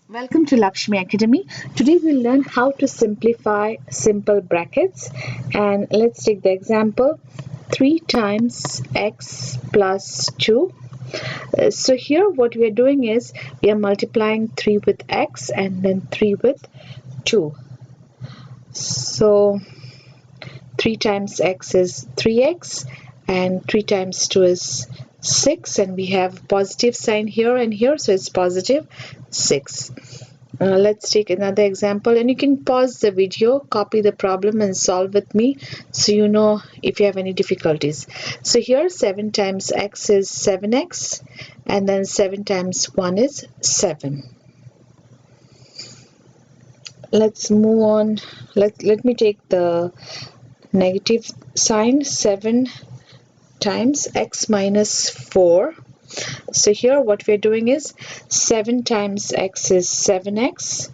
Welcome to Lakshmi Academy. Today we'll learn how to simplify simple brackets, and let's take the example 3 times x plus 2. So here what we are doing is we are multiplying 3 with x and then 3 with 2. So 3 times x is 3x and 3 times 2 is 6, and we have positive sign here and here, so it's positive 6. Let's take another example, and you can pause the video, copy the problem and solve with me so you know if you have any difficulties. So here 7 times x is 7x, and then 7 times 1 is 7. Let's move on. Let me take the negative sign. 7 times x minus 4. So here what we're doing is 7 times x is 7x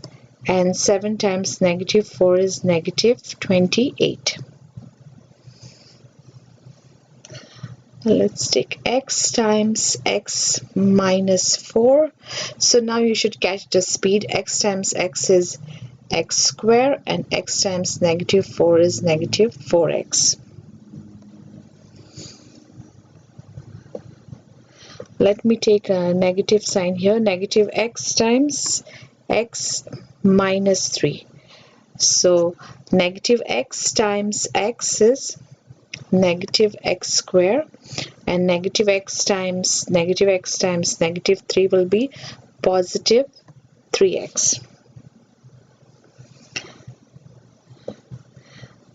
and 7 times negative 4 is negative 28. Let's take x times x minus 4. So now you should catch the speed. X times x is x square and x times negative 4 is negative 4x. Let me take a negative sign here. Negative x times x minus 3. So negative x times x is negative x square, and negative x times negative 3 will be positive 3x.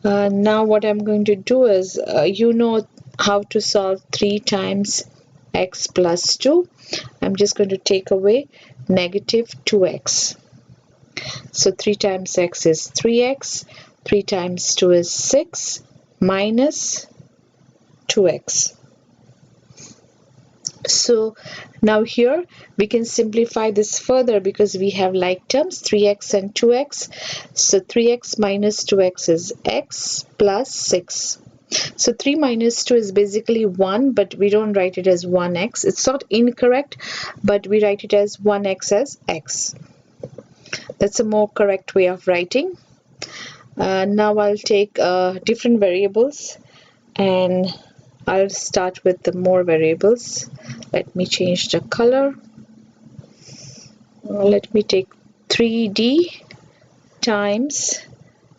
Now what I'm going to do is, you know how to solve 3 times x plus 2. I'm just going to take away negative 2x. So 3 times x is 3x, 3 times 2 is 6, minus 2x. So now here we can simplify this further because we have like terms 3x and 2x. So 3x minus 2x is x plus 6. So 3 minus 2 is basically 1, but we don't write it as 1x. It's not incorrect, but we write it as 1x as x. That's a more correct way of writing. Now I'll take different variables, and I'll start with the more variables. Let me change the color. Let me take 3d times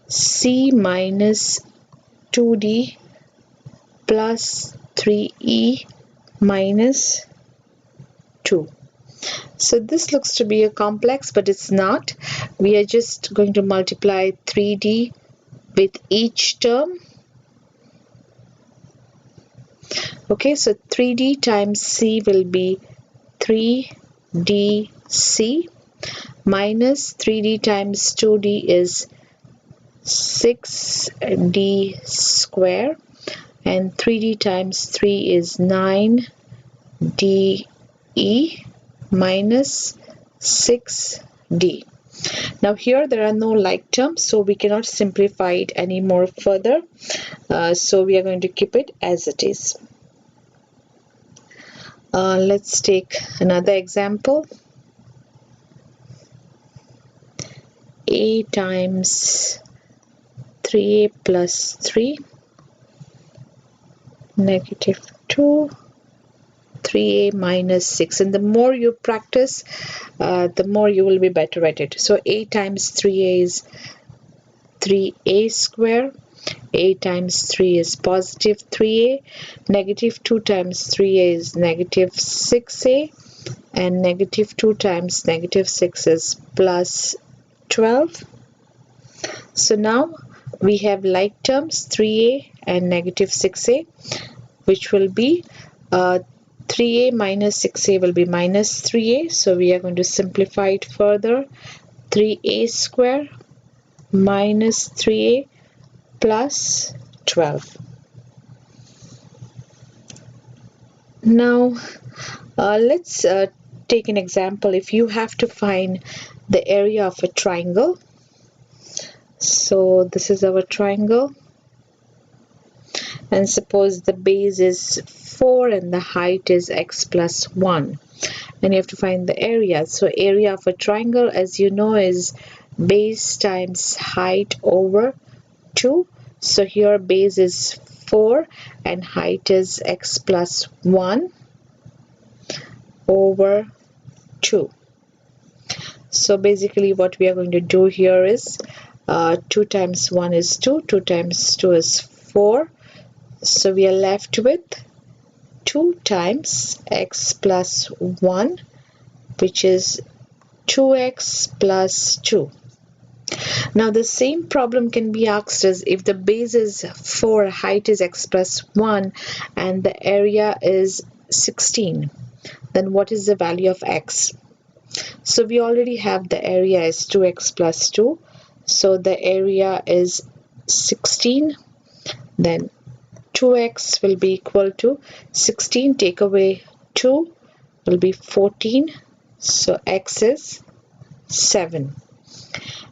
c minus 2d plus 3e minus 2. So this looks to be a complex, but it's not. We are just going to multiply 3d with each term. Okay, so 3d times c will be 3dc minus 3d times 2d is 6d square, and 3d times 3 is 9de minus 6d. Now here there are no like terms, so we cannot simplify it any more further. So we are going to keep it as it is. Let's take another example. A times 3a plus 3 negative 2 3a minus 6, and the more you practice, the more you will be better at it. So a times 3a is 3a square, a times 3 is positive 3a, negative 2 times 3a is negative 6a, and negative 2 times negative 6 is plus 12. So now we have like terms 3a and negative 6a, which will be 3a minus 6a will be minus 3a. So we are going to simplify it further. 3a square minus 3a plus 12. Now let's take an example. If you have to find the area of a triangle, so this is our triangle, and suppose the base is 4 and the height is x plus 1. And you have to find the area. So area of a triangle, as you know, is base times height over 2. So here base is 4 and height is x plus 1 over 2. So basically what we are going to do here is 2 times 1 is 2, 2 times 2 is 4. So we are left with 2 times x plus 1, which is 2x plus 2. Now the same problem can be asked as if the base is 4, height is x plus 1 and the area is 16, then what is the value of x? So we already have the area is 2x plus 2, so the area is 16, then 2x will be equal to 16, take away 2 will be 14, so x is 7.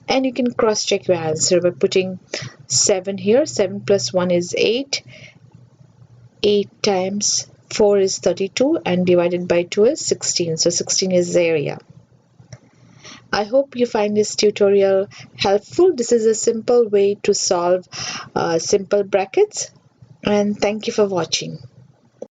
And you can cross check your answer by putting 7 here. 7 plus 1 is 8. 8 times 4 is 32 and divided by 2 is 16. So 16 is the area. I hope you find this tutorial helpful. This is a simple way to solve simple brackets, and thank you for watching.